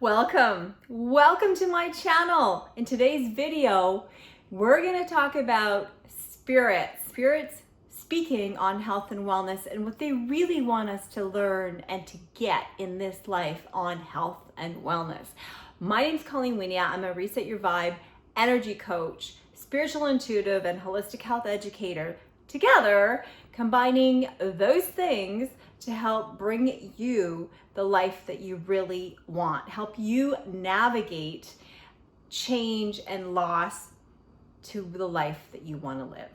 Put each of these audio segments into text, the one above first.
Welcome to my channel. In today's video, we're going to talk about spirits speaking on health and wellness and what they really want us to learn and to get in this life on health and wellness. My name's Colleen, Wynia. I'm a Reset Your Vibe energy coach, spiritual intuitive, and holistic health educator. Together, combining those things to help bring you the life that you really want, help you navigate change and loss to the life that you want to live,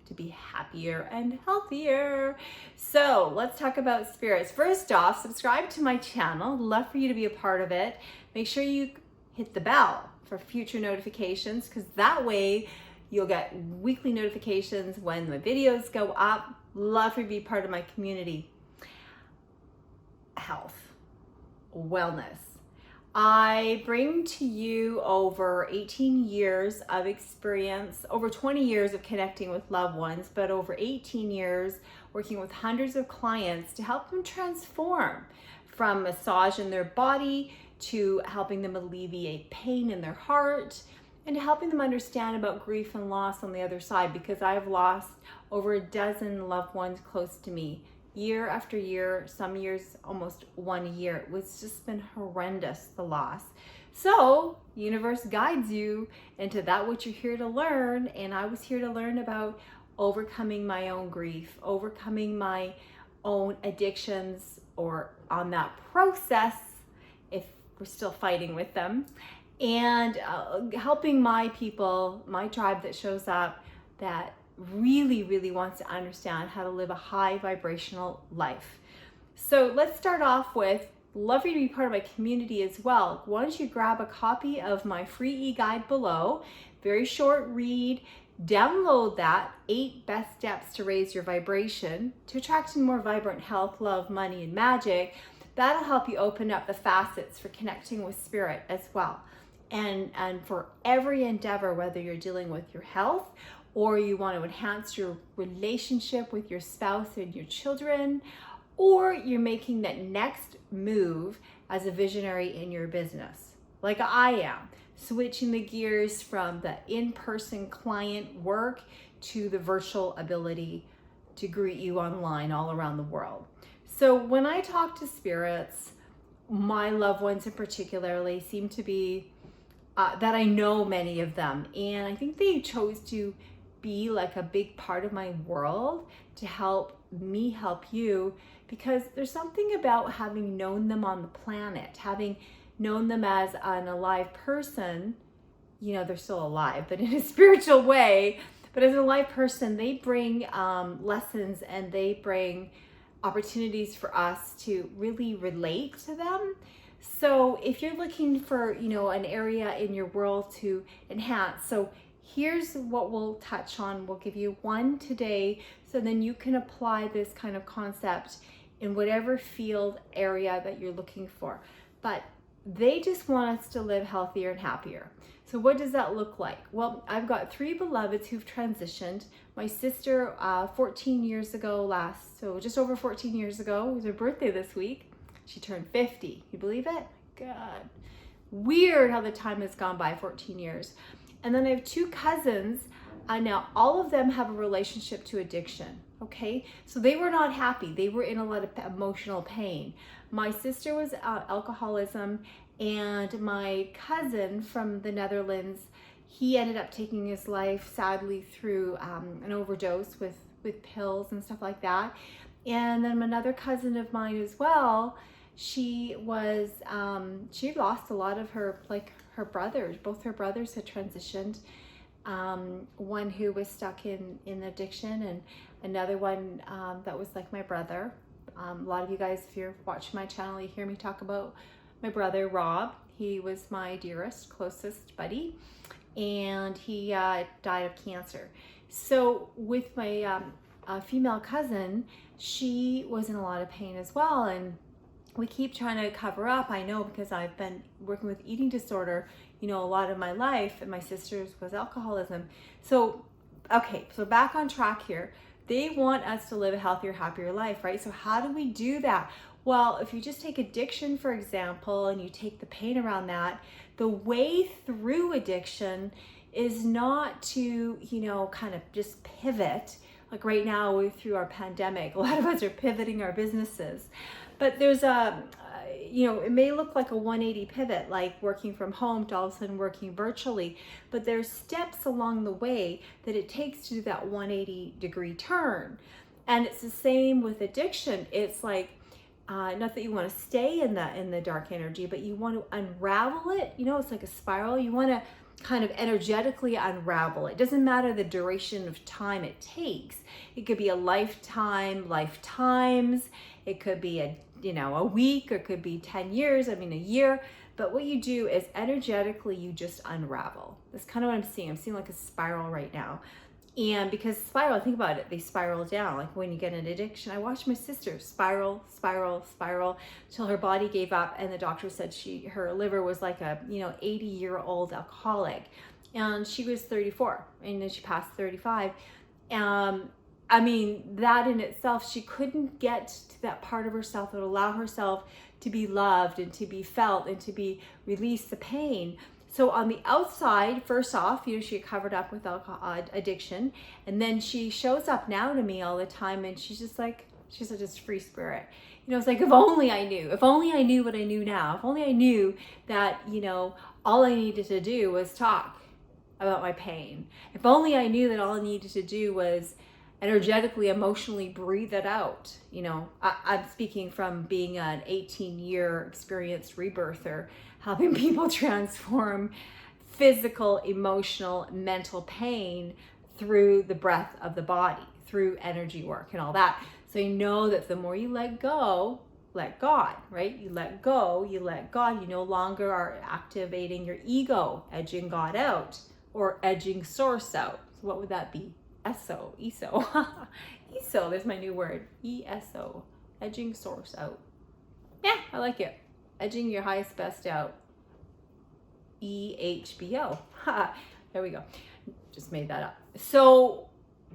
to be happier and healthier. So let's talk about spirits. First off, subscribe to my channel. Love for you to be a part of it. Make sure you hit the bell for future notifications, because that way you'll get weekly notifications when my videos go up. Love for you to be part of my community. Health, wellness. I bring to you over 18 years of experience, over 20 years of connecting with loved ones, but over 18 years working with hundreds of clients to help them transform from massage in their body to helping them alleviate pain in their heart and helping them understand about grief and loss on the other side, because I've lost over a dozen loved ones close to me. Year after year, some years almost 1 year. It's just been horrendous, the loss. So universe guides you into that which you're here to learn, and I was here to learn about overcoming my own grief, overcoming my own addictions, or on that process if we're still fighting with them, and helping my people, my tribe that shows up, that really wants to understand how to live a high vibrational life. So let's start off with, love for you to be part of my community as well. Why don't you grab a copy of my free e-guide below, very short read, download that, 8 best steps to raise your vibration, to attract a more vibrant health, love, money, and magic. That'll help you open up the facets for connecting with spirit as well. And for every endeavor, whether you're dealing with your health or you want to enhance your relationship with your spouse and your children, or you're making that next move as a visionary in your business, like I am, switching the gears from the in-person client work to the virtual ability to greet you online all around the world. So when I talk to spirits, my loved ones in particularly seem to be that I know many of them, and I think they chose to be like a big part of my world to help me help you, because there's something about having known them on the planet, having known them as an alive person. You know, they're still alive, but in a spiritual way. But as an alive person, they bring lessons, and they bring opportunities for us to really relate to them. So if you're looking for, an area in your world to enhance, so here's what we'll touch on. We'll give you one today, so then you can apply this kind of concept in whatever field area that you're looking for. But they just want us to live healthier and happier. So what does that look like? Well, I've got 3 beloveds who've transitioned. My sister, 14 years ago so just over 14 years ago, it was her birthday this week. She turned 50. You believe it? God. Weird how the time has gone by, 14 years. And then I have 2 cousins. Now, all of them have a relationship to addiction, okay? So they were not happy. They were in a lot of emotional pain. My sister was alcoholism, and my cousin from the Netherlands, he ended up taking his life, sadly, through an overdose with pills and stuff like that. And then another cousin of mine as well, she lost a lot of her brothers. Both her brothers had transitioned. One who was stuck in addiction, and another one that was like my brother. A lot of you guys, if you're watching my channel, you hear me talk about my brother Rob. He was my dearest, closest buddy, and he died of cancer. So with my female cousin, she was in a lot of pain as well, and we keep trying to cover up. I know, because I've been working with eating disorder, a lot of my life, and my sister's was alcoholism. So, okay, so back on track here. They want us to live a healthier, happier life, right? So how do we do that? Well, if you just take addiction, for example, and you take the pain around that, the way through addiction is not to, kind of just pivot. Like right now, through our pandemic, a lot of us are pivoting our businesses. But there's it may look like a 180 pivot, like working from home to all of a sudden working virtually, but there's steps along the way that it takes to do that 180 degree turn. And it's the same with addiction. It's like, not that you want to stay in the dark energy, but you want to unravel it. It's like a spiral. You want to kind of energetically unravel it. Doesn't matter the duration of time it takes. It could be a lifetime, lifetimes. It could be a week, or it could be 10 years, a year. But what you do is energetically, you just unravel. That's kind of what I'm seeing. I'm seeing like a spiral right now. And because think about it, they spiral down. Like when you get an addiction, I watched my sister spiral till her body gave up, and the doctor said her liver was like a 80-year-old alcoholic, and she was 34, and then she passed 35. That in itself, she couldn't get to that part of herself that would allow herself to be loved and to be felt and to be released the pain. So on the outside, first off, she covered up with alcohol addiction, and then she shows up now to me all the time, and she's just a free spirit. It's like, if only I knew what I knew now, if only I knew that, all I needed to do was talk about my pain. If only I knew that all I needed to do was energetically, emotionally breathe it out. I'm speaking from being an 18-year experienced rebirther, helping people transform physical, emotional, mental pain through the breath of the body, through energy work and all that. So you know that the more you let go, let God, right? You let go, you let God. You no longer are activating your ego, edging God out, or edging source out. So what would that be? ESO. ESO, there's my new word. ESO, edging source out. Yeah, I like it. Edging your highest best out. EHBO. There we go. Just made that up. So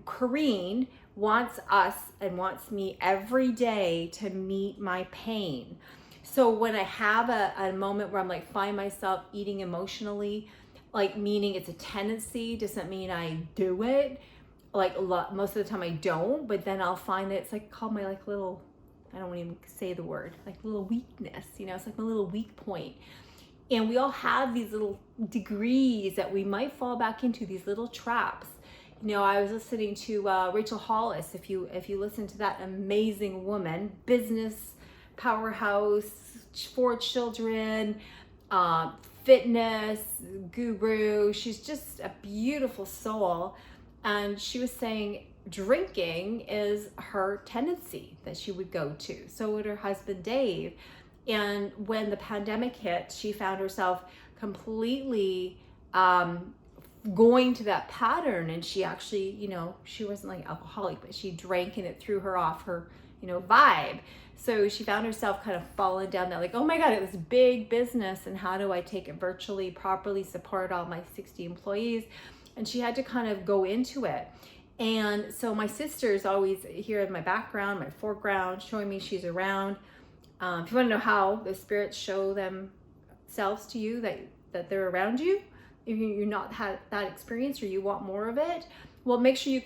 Colleen wants us and wants me every day to meet my pain. So when I have a moment where I'm like, find myself eating emotionally, like meaning it's a tendency, doesn't mean I do it. Like most of the time I don't, but then I'll find that it's like called my like little, I don't even say the word, like little weakness, it's like my little weak point. And we all have these little degrees that we might fall back into, these little traps. I was listening to Rachel Hollis. If you listen to that amazing woman, business powerhouse, 4 children, fitness guru. She's just a beautiful soul. And she was saying drinking is her tendency that she would go to. So would her husband, Dave. And when the pandemic hit, she found herself completely going to that pattern. And she actually, she wasn't like alcoholic, but she drank and it threw her off her, vibe. So she found herself kind of falling down that, like, oh my God, it was big business. And how do I take it virtually, properly support all my 60 employees? And she had to kind of go into it. And so my sister's always here in my background, my foreground, showing me she's around. If you want to know how the spirits show themselves to you, that they're around you, if you're not had that experience or you want more of it, well, make sure you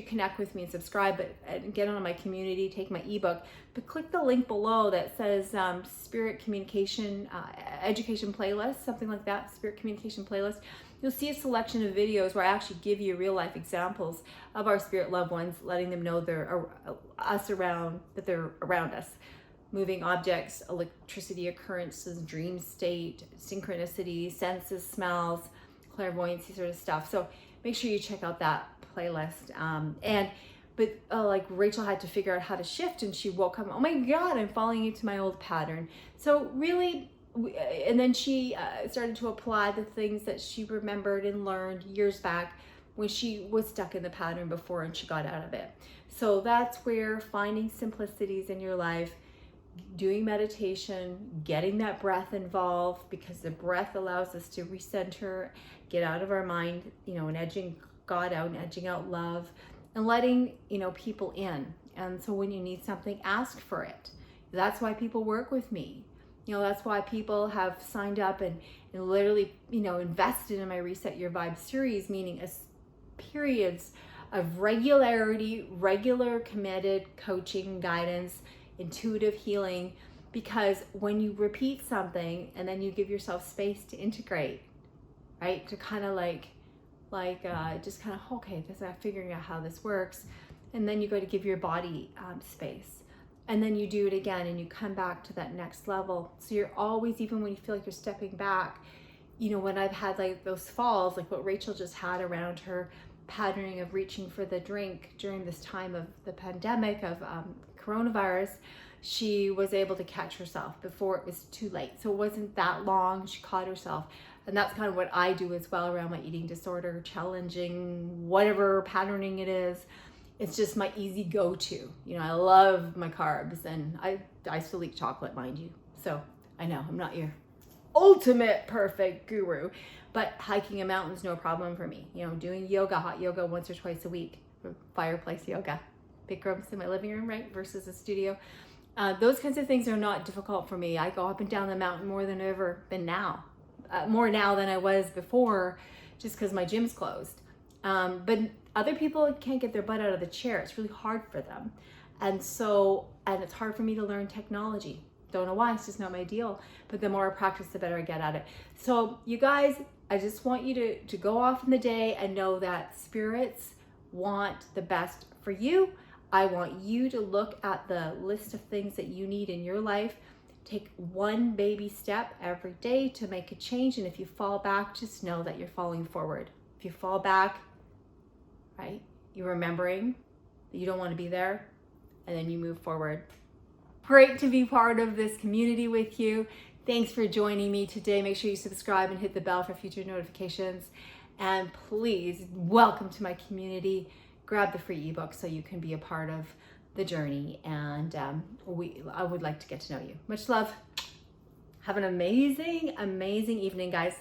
connect with me and subscribe, and get on my community, take my ebook, but click the link below that says Spirit Communication Education Playlist, something like that, Spirit Communication Playlist. You'll see a selection of videos where I actually give you real life examples of our spirit loved ones, letting them know they're around us. Moving objects, electricity occurrences, dream state, synchronicity, senses, smells, clairvoyance, sort of stuff. So make sure you check out that playlist. But like Rachel had to figure out how to shift, and she woke up, oh my God, I'm falling into my old pattern. So really, and then she started to apply the things that she remembered and learned years back when she was stuck in the pattern before and she got out of it. So that's where finding simplicities in your life, doing meditation, getting that breath involved, because the breath allows us to recenter, get out of our mind, and edging God out and edging out love, and letting, people in. And so when you need something, ask for it. That's why people work with me. That's why people have signed up and literally, invested in my Reset Your Vibe series, meaning periods of regularity, regular committed coaching, guidance, intuitive healing. Because when you repeat something and then you give yourself space to integrate, right? To kind of okay, this I'm figuring out how this works. And then you go to give your body space. And then you do it again and you come back to that next level. So you're always, even when you feel like you're stepping back, when I've had like those falls, like what Rachel just had around her patterning of reaching for the drink during this time of the pandemic of coronavirus, she was able to catch herself before it was too late. So it wasn't that long, she caught herself. And that's kind of what I do as well around my eating disorder, challenging, whatever patterning it is. It's just my easy go-to. I love my carbs, and I still eat chocolate, mind you. So I know I'm not your ultimate perfect guru, but hiking a mountain's no problem for me. Doing yoga, hot yoga once or twice a week, fireplace yoga, big rooms in my living room, right, versus a studio. Those kinds of things are not difficult for me. I go up and down the mountain more than I've ever been now. More now than I was before, just because my gym's closed. But other people can't get their butt out of the chair. It's really hard for them. And it's hard for me to learn technology. Don't know why, it's just not my deal. But the more I practice, the better I get at it. So you guys, I just want you to go off in the day and know that spirits want the best for you. I want you to look at the list of things that you need in your life. Take one baby step every day to make a change. And if you fall back, just know that you're falling forward. If you fall back, right, you're remembering that you don't want to be there, and then you move forward. Great to be part of this community with you. Thanks for joining me today. Make sure you subscribe and hit the bell for future notifications. And please, welcome to my community. Grab the free ebook so you can be a part of the journey. And I would like to get to know you. Much love. Have an amazing, amazing evening, guys.